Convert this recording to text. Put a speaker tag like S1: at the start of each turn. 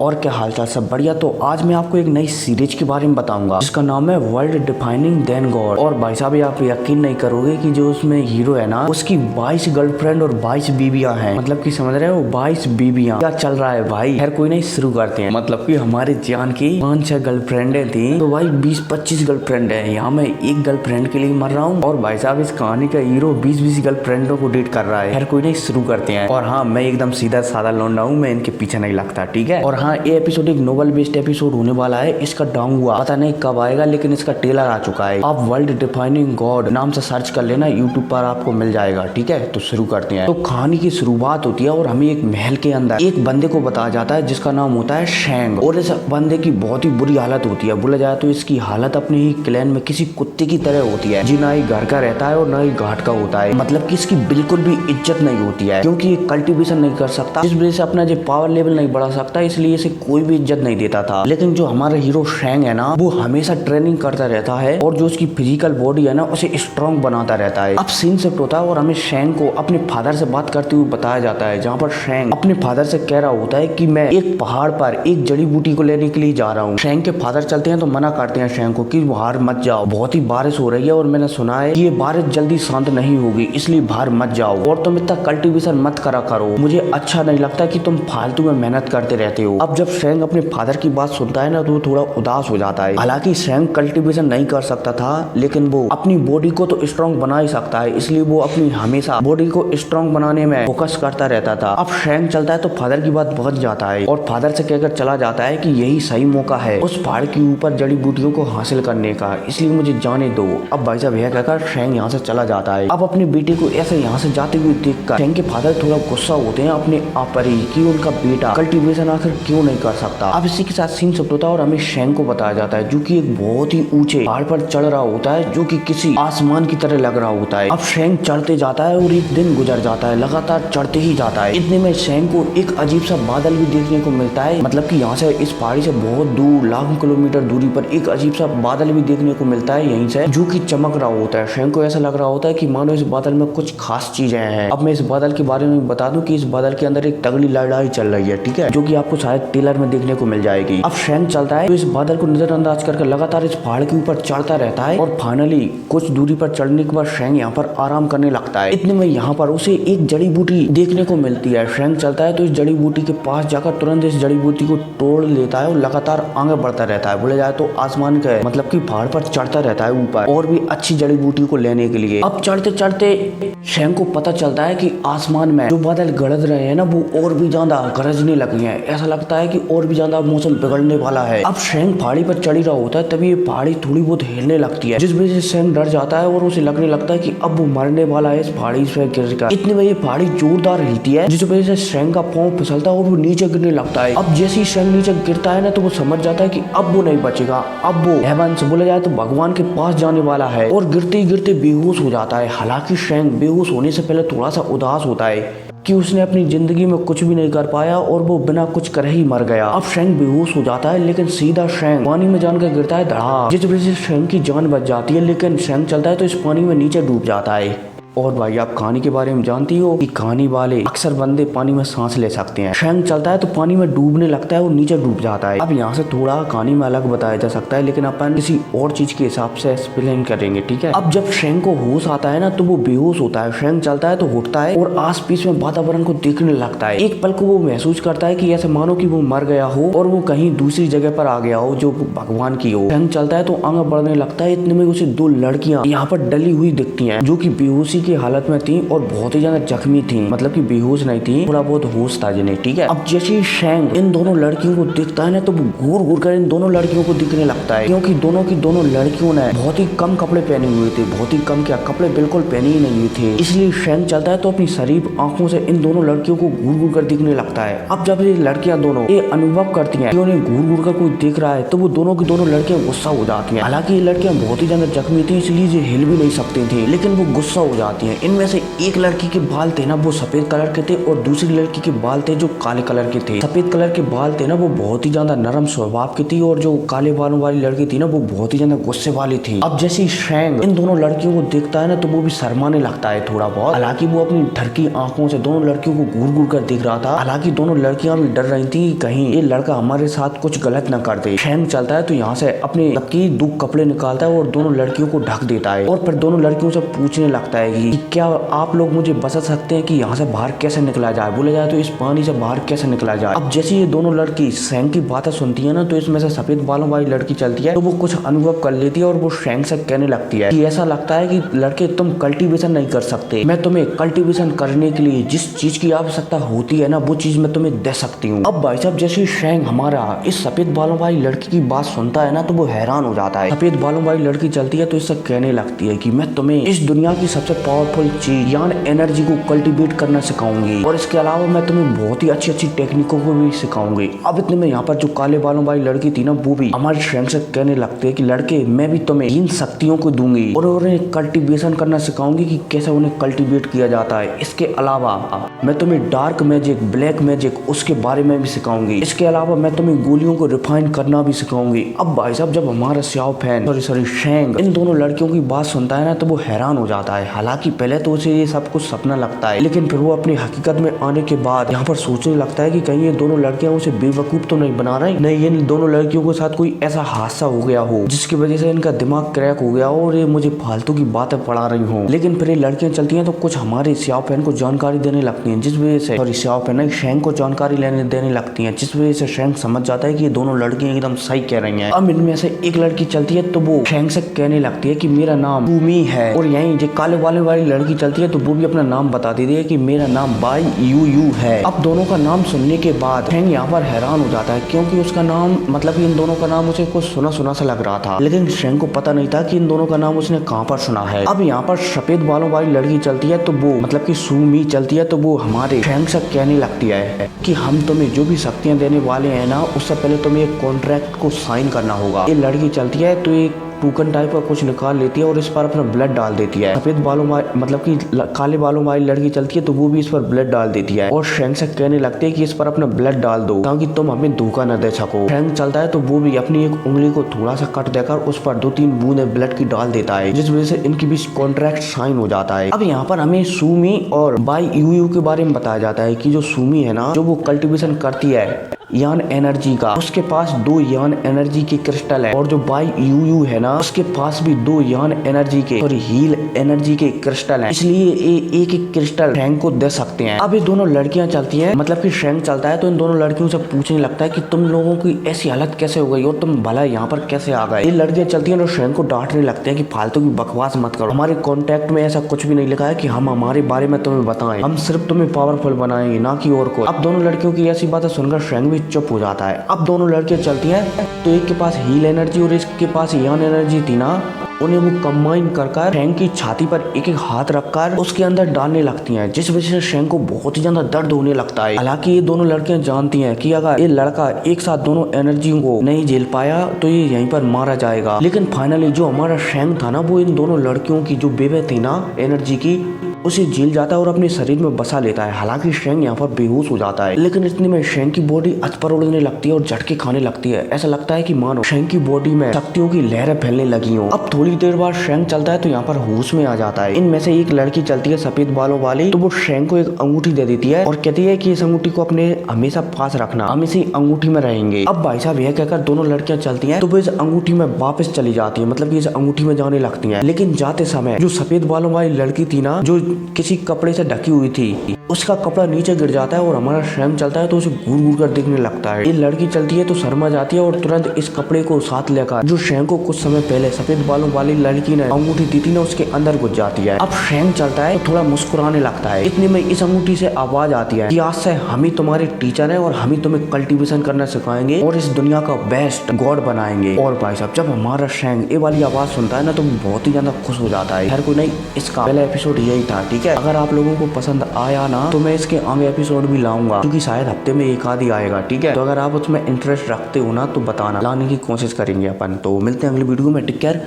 S1: और क्या हालचाल, सब बढ़िया। तो आज मैं आपको एक नई सीरीज के बारे में बताऊंगा जिसका नाम है वर्ल्ड डिफाइनिंग देन गॉड। और भाई साहब आप यकीन नहीं करोगे कि जो उसमें हीरो है ना, उसकी 22 गर्लफ्रेंड और 22 बीबियां हैं। मतलब कि समझ रहे हो, 22 बीबियां। क्या चल रहा है भाई। खैर कोई नहीं, शुरू करते हैं। मतलब कि हमारे जान की 5-6 गर्लफ्रेंडें थी, तो भाई 20-25 गर्लफ्रेंड है। यहाँ मैं एक गर्लफ्रेंड के लिए मर रहा हूँ और भाई साहब इस कहानी का हीरो 20-20 गर्लफ्रेंडों को डेट कर रहा है। खैर कोई नहीं, शुरू करते हैं। और हाँ, मैं एकदम सीधा साधा लौंडा हूँ, मैं इनके पीछे नहीं लगता, ठीक है। और हाँ, ये एपिसोड एक नोवेल बेस्ड एपिसोड होने वाला है। इसका डाउन हुआ पता नहीं कब आएगा, लेकिन इसका ट्रेलर आ चुका है। आप वर्ल्ड डिफाइनिंग गॉड नाम से सर्च कर लेना, यूट्यूब पर आपको मिल जाएगा, ठीक है। तो शुरू करते हैं। तो कहानी की शुरुआत होती है और हमें एक महल के अंदर एक बंदे को बताया जाता है जिसका नाम होता है शेंग। और इस बंदे की बहुत ही बुरी हालत होती है। बोला जाए तो इसकी हालत अपने ही क्लैन में किसी कुत्ते की तरह होती है, जी ना ही घर का रहता है और ना ही घाट का होता है। मतलब कि इसकी बिल्कुल भी इज्जत नहीं होती है, क्योंकि ये कल्टीवेशन नहीं कर सकता, इस वजह से अपना जो पावर लेवल नहीं बढ़ा सकता, इसलिए इसे कोई भी इज्जत नहीं देता था। लेकिन जो हमारा हीरो शेंग है ना, वो हमेशा ट्रेनिंग करता रहता है और जो उसकी फिजिकल बॉडी है ना, उसे स्ट्रॉन्ग बनाता रहता है। अब सीन शिफ्ट होता है और हमें शेंग को अपने फादर से बात करते हुए बताया जाता है, जहाँ पर शेंग अपने फादर से कह रहा होता है कि मैं एक पहाड़ पर एक जड़ी बूटी को लेने के लिए जा रहा हूँ। शेंग के फादर चलते हैं तो मना करते हैं शेंग को कि बाहर मत जाओ, बहुत ही बारिश हो रही है और मैंने सुना है कि ये बारिश जल्दी शांत नहीं होगी, इसलिए बाहर मत जाओ और तुम इतना कल्टीवेशन मत करा करो, मुझे अच्छा नहीं लगता कि तुम फालतू में मेहनत करते रहते हो। अब जब शेंग अपने फादर की बात सुनता है ना, तो वो थोड़ा उदास हो जाता है। हालांकि शेंग कल्टीवेशन नहीं कर सकता था, लेकिन वो अपनी बॉडी को तो स्ट्रॉन्ग बना ही सकता है, इसलिए वो अपनी हमेशा बॉडी को स्ट्रॉन्ग बनाने में फोकस करता रहता था। अब शेंग चलता है तो फादर की बात बच जाता है और फादर से कहकर चला जाता है कि यही सही मौका है उस पहाड़ के ऊपर जड़ी बूटियों को हासिल करने का, इसलिए मुझे जाने दो। अब भाई साहब यह कहकर शेंग यहाँ से चला जाता है। अब अपनी बेटे को ऐसे यहाँ से जाते हुए देखकर शेंग के फादर थोड़ा गुस्सा होते हैं अपने आप पर ही कि उनका बेटा कल्टीवेशन आखिर क्यों नहीं कर सकता। अब इसी के साथ सीन शिफ्ट होता है और हमें शेंग को बताया जाता है जो कि एक बहुत ही ऊंचे पहाड़ पर चढ़ रहा होता है, जो कि किसी आसमान की तरह लग रहा होता है। अब शेंग चढ़ते जाता है और एक दिन गुजर जाता है, लगातार चढ़ते ही जाता है। इतने में शेंग को एक अजीब सा बादल भी देखने को मिलता है। मतलब कि यहाँ से इस पहाड़ी से बहुत दूर लाखों किलोमीटर दूरी पर एक अजीब सा बादल भी देखने को मिलता है यहीं से, जो कि चमक रहा होता है। शेंग को ऐसा लग रहा होता है कि मानो इस बादल में कुछ खास चीजें हैं। अब मैं इस बादल के बारे में बता दूं कि इस बादल के अंदर एक तगड़ी लड़ाई चल रही है, ठीक है, जो कि आपको शायद ट्रेलर में देखने को मिल जाएगी। अब शेंग चलता है तो इस बादल को नजरअंदाज करके लगातार इस पहाड़ के ऊपर चढ़ता रहता है और फाइनली कुछ दूरी पर चढ़ने के बाद शेंग यहाँ पर आराम करने लगता है। इतने में यहाँ पर उसे एक जड़ी बूटी देखने को मिलती है। शेंग चलता है तो इस जड़ी बूटी के पास जाकर तुरंत इस जड़ी बूटी को तोड़ लेता है और लगातार आगे बढ़ता रहता है। बोले जाए तो आसमान के मतलब कि पहाड़ पर चढ़ता रहता है ऊपर और भी अच्छी जड़ी बूटी को लेने के लिए। अब चढ़ते चढ़ते शेंग को पता चलता है कि आसमान में जो बादल गरज रहे हैं ना, वो और भी ज्यादा गरजने लगे हैं। ऐसा लगता है कि और भी ज्यादा मौसम बिगड़ने वाला है। अब शेंग पहाड़ी पर चढ़ी रहा होता है, तभी ये पहाड़ी थोड़ी बहुत हिलने लगती है, जिस वजह से शेंग डर जाता है और उसे लगने लगता है कि अब वो मरने वाला है इस पहाड़ी से गिरकर। इतने में ये पहाड़ी जोरदार हिलती है, जिस वजह से शेंग का पांव फिसलता है और वो नीचे गिरने लगता है। अब जैसे ही शेंग नीचे गिरता है ना, तो वो समझ जाता है कि अब वो नहीं बचेगा, अब वो हेवन से बोला जाए तो भगवान के पास जाने वाला है, और गिरते ही गिरते बेहोश हो जाता है। हालांकि शेंग बेहोश होने से पहले थोड़ा सा उदास होता है कि उसने अपनी जिंदगी में कुछ भी नहीं कर पाया और वो बिना कुछ करे ही मर गया। अब शेंग बेहोश हो जाता है, लेकिन सीधा शेंग पानी में जाकर गिरता है धड़ाम, जिस वजह से शेंग की जान बच जाती है। लेकिन शेंग चलता है तो इस पानी में नीचे डूब जाता है। और भाई आप कहानी के बारे में जानती हो कि कहानी वाले अक्सर बंदे पानी में सांस ले सकते हैं। शेंग चलता है तो पानी में डूबने लगता है और नीचे डूब जाता है। अब यहाँ से थोड़ा कहानी में अलग बताया जा सकता है, लेकिन अपन किसी और चीज के हिसाब से एक्सप्लेन करेंगे, ठीक है। अब जब शेंग को होश आता है ना, तो वो बेहोश होता है। शेंग चलता है तो उठता है और आस पास में वातावरण को देखने लगता है। एक पल को वो महसूस करता है कि ऐसे मानो कि वो मर गया हो और वो कहीं दूसरी जगह पर आ गया हो जो भगवान की हो। शेंग चलता है तो आगे बढ़ने लगता है। इतने में उसे दो लड़कियां यहाँ पर डली हुई दिखती हैं, जो कि बेहोशी की हालत में थी और बहुत ही ज्यादा जख्मी थी। मतलब कि बेहोश नहीं थी, थोड़ा बहुत होश था जिन्हें, ठीक है। अब जैसे ही शेंग इन दोनों लड़कियों को देखता है ना, तो वो घूर घूर कर इन दोनों लड़कियों को दिखने लगता है, क्योंकि दोनों की दोनों लड़कियों ने बहुत ही कम कपड़े पहने हुए थे। बहुत ही कम क्या, कपड़े बिल्कुल पहने ही नहीं हुए थे। इसलिए शेंग चलता है तो अपनी शरीफ आंखों से इन दोनों लड़कियों को घूर घूर कर दिखने लगता है। अब जब ये लड़कियां दोनों ये अनुभव करती हैं कि उन्हें घूर घूर कर कोई देख रहा है, तो वो दोनों की दोनों लड़कियां गुस्सा हो जाती हैं। हालांकि ये लड़कियां बहुत ही ज्यादा जख्मी थी, इसलिए ये हिल भी नहीं सकती थी, लेकिन वो गुस्सा हो जाती जाती हैं। इनमें से एक लड़की के बाल थे ना वो सफेद कलर के थे और दूसरी लड़की के बाल थे जो काले कलर के थे। सफेद कलर के बाल थे ना वो बहुत ही ज्यादा नरम स्वभाव की थी और जो काले बालों वाली लड़की थी ना वो बहुत ही ज्यादा गुस्से वाली थी। अब जैसे ही शैंग इन दोनों लड़कियों को देखता है ना तो वो भी शर्माने लगता है थोड़ा बहुत। हालांकि वो अपनी ठरकी आंखों से दोनों लड़कियों को घूर घूर कर देख रहा था। हालांकि दोनों लड़कियां भी डर रही थी कहीं ये लड़का हमारे साथ कुछ गलत न कर दे। शैंग चलता है तो यहाँ से अपने लकी 2 कपड़े निकालता है और दोनों लड़कियों को ढक देता है और फिर दोनों लड़कियों से पूछने लगता है कि क्या आप लोग मुझे बता सकते हैं कि यहाँ से बाहर कैसे निकला जाए, बोला जाए तो इस पानी से बाहर कैसे निकला जाए। अब जैसे ये दोनों लड़की शैंग की बातें सुनती है ना तो इसमें से सफेद बालों वाली लड़की चलती है तो वो कुछ अनुभव कर लेती है और वो शैंग से कहने लगती है कि ऐसा लगता है कि लड़के तुम कल्टीवेशन नहीं कर सकते, मैं तुम्हें कल्टीवेशन करने के लिए जिस चीज की आवश्यकता होती है ना वो चीज मैं तुम्हें दे सकती हूँ। अब भाई साहब जैसे शैंग हमारा इस सफेद बालों वाली लड़की की बात सुनता है ना तो वो हैरान हो जाता है। सफेद बालों वाली लड़की चलती है तो इससे कहने लगती है कि मैं तुम्हें इस दुनिया की सबसे पावरफुल चीज यान एनर्जी को कल्टीवेट करना सिखाऊंगी और इसके अलावा मैं तुम्हें बहुत ही अच्छी अच्छी टेक्निकों को भी सिखाऊंगी। अब इतने में यहाँ पर जो काले बालों वाली लड़की थी ना वो भी हमारे शैंग से कहने लगते है कि लड़के मैं भी तुम्हें इन शक्तियों को दूंगी और उन्हें कल्टीवेशन करना सिखाऊंगी कि कैसे उन्हें कल्टीवेट किया जाता है। इसके अलावा मैं तुम्हें डार्क मैजिक, ब्लैक मैजिक उसके बारे में भी सिखाऊंगी। इसके अलावा मैं तुम्हें गोलियों को रिफाइन करना भी सिखाऊंगी। अब भाई साहब जब हमारा स्याओ फैन सॉरी शैंग इन दोनों लड़कियों की बात सुनता है ना तो वो हैरान हो जाता है। हालांकि पहले तो उसे ये सब कुछ सपना लगता है लेकिन फिर वो अपनी हकीकत में आने के बाद यहाँ पर सोचने लगता है कि कहीं ये दोनों लड़कियां उसे बेवकूफ तो नहीं बना रही, नहीं इन दोनों लड़कियों के साथ कोई ऐसा हादसा हो गया हो जिसकी वजह से इनका दिमाग क्रैक हो गया हो और ये मुझे फालतू की बातें पढ़ा रही हो। लेकिन फिर ये लड़कियां चलती हैं तो कुछ हमारे स्याओ फैन को जानकारी देने लगती हैं जिस वजह से स्याओ फैन शैंग को जानकारी देने लगती है जिस वजह से शैंग समझ जाता है कि ये दोनों लड़कियां एकदम सही कह रही हैं। अब इनमें से एक लड़की चलती है तो वो शैंग से कहने लगती है कि मेरा नाम भूमि है और यहीं जो काले वाले वाली लड़की चलती है तो वो भी अपना नाम बता देती है कि मेरा नाम बाई यू है। अब दोनों का नाम सुनने के बाद शैंग यहाँ पर हैरान हो जाता है क्योंकि उसका नाम मतलब इन दोनों का नाम उसे कुछ सुना सुना सा लग रहा था लेकिन शैंग को पता नहीं था कि इन दोनों का नाम उसने कहाँ पर सुना है। अब यहाँ पर सफेद बालों वाली लड़की चलती है तो वो मतलब कि सुमी चलती है तो वो हमारे शैंग से कहने लगती है कि हम तुम्हें जो भी शक्तियाँ देने वाले हैं ना उससे पहले तुम्हें एक कॉन्ट्रैक्ट को साइन करना होगा। ये लड़की चलती है तो एक टोकन टाइप का कुछ निकाल लेती है और इस पर अपना ब्लड डाल देती है। सफेद बालों मतलब कि काले बालों वाली लड़की चलती है तो वो भी इस पर ब्लड डाल देती है और शैंग से कहने लगती है कि इस पर अपना ब्लड डाल दो ताकि तुम हमें धोखा न दे सको। शैंग चलता है तो वो भी अपनी एक उंगली को थोड़ा सा कट देकर उस पर 2-3 बूंदे ब्लड की डाल देता है जिस वजह से इनके बीच कॉन्ट्रैक्ट साइन हो जाता है। अब यहाँ पर हमें सुमी और बाई यू के बारे में बताया जाता है कि जो सुमी है ना जो वो कल्टीवेशन करती है यान एनर्जी का, उसके पास 2 यान एनर्जी के क्रिस्टल है और जो बाई यू है ना उसके पास भी 2 यान एनर्जी के और हील एनर्जी के क्रिस्टल हैं, इसलिए एक एक क्रिस्टल शैंग को दे सकते हैं। अब ये दोनों लड़कियां चलती हैं मतलब कि शैंग चलता है तो इन दोनों लड़कियों से पूछने लगता है कि तुम लोगों की ऐसी हालत कैसे हो गई और तुम भला यहाँ पर कैसे आ गए। ये लड़कियां चलती हैं और शैंग को डांटने लगते हैं कि फालतू की बकवास मत करो, हमारे कॉन्टेक्ट में ऐसा कुछ भी नहीं लिखा है कि हम हमारे बारे में तुम्हें बताएं, हम सिर्फ तुम्हें पावरफुल बनाएंगे ना कि और को। अब दोनों लड़कियों की ऐसी बातें सुनकर शैंग भी चुप हो जाता है। अब दोनों लड़कियां चलती हैं तो एक के पास हील एनर्जी और इसके पास यान एनर्जी थी ना, उन्हें वो कंबाइन कर शैंग की छाती पर एक एक हाथ रखकर उसके अंदर डालने लगती हैं जिस वजह से शैंग को बहुत ही ज्यादा दर्द होने लगता है। हालांकि ये दोनों लड़कियां जानती हैं कि अगर ये लड़का एक साथ दोनों एनर्जी को नहीं झेल पाया तो ये यहीं पर मारा जाएगा। लेकिन फाइनली जो हमारा शैंग था ना वो इन दोनों लड़कियों की जो बेबे थी ना एनर्जी की उसे झेल जाता है और अपने शरीर में बसा लेता है। हालांकि शैंग यहाँ पर बेहोश हो जाता है लेकिन इतने में शैंग की बॉडी अचपर उड़ने लगती है और झटके खाने लगती है। ऐसा लगता है कि मानो शैंग की बॉडी में शक्तियों की लहरें फैलने लगी हो। अब थोड़ी देर बाद शैंग चलता है तो यहाँ पर होश में आ जाता है। इनमें से एक लड़की चलती है सफेद बालों वाली तो वो शैंग को एक अंगूठी दे देती है और कहती है कि इस अंगूठी को अपने हमेशा पास रखना, हम इसी अंगूठी में रहेंगे। अब भाई साहब यह कहकर दोनों लड़कियां चलती हैं तो वो इस अंगूठी में वापस चली जाती है मतलब कि इस अंगूठी में जाने लगती है। लेकिन जाते समय जो सफेद बालों वाली लड़की थी ना जो किसी कपड़े से ढकी हुई थी उसका कपड़ा नीचे गिर जाता है और हमारा शैंग चलता है तो उसे घूर घूर कर देखने लगता है। ये लड़की चलती है तो शर्मा जाती है और तुरंत इस कपड़े को साथ लेकर जो शैंग को कुछ समय पहले सफेद बालों वाली लड़की ने अंगूठी दी थी ना उसके अंदर घुस जाती है। अब शैंग चलता है तो थोड़ा मुस्कुराने लगता है। इतने में इस अंगूठी से आवाज आती है कि आज से हम ही तुम्हारे टीचर है और हम ही तुम्हें कल्टीवेशन करना सिखाएंगे और इस दुनिया का बेस्ट गॉड बनाएंगे। और भाई साहब जब हमारा शैंग ये वाली आवाज सुनता है ना तो बहुत ही ज्यादा खुश हो जाता है। हर कोई नहीं, इसका पहला एपिसोड यही था। ठीक है, अगर आप लोगों को पसंद आया ना तो मैं इसके आगे एपिसोड भी लाऊंगा क्योंकि शायद हफ्ते में एक आधी आएगा। ठीक है, तो अगर आप उसमें इंटरेस्ट रखते हो ना तो बताना, लाने की कोशिश करेंगे अपन। तो मिलते हैं अगली वीडियो में। Take care.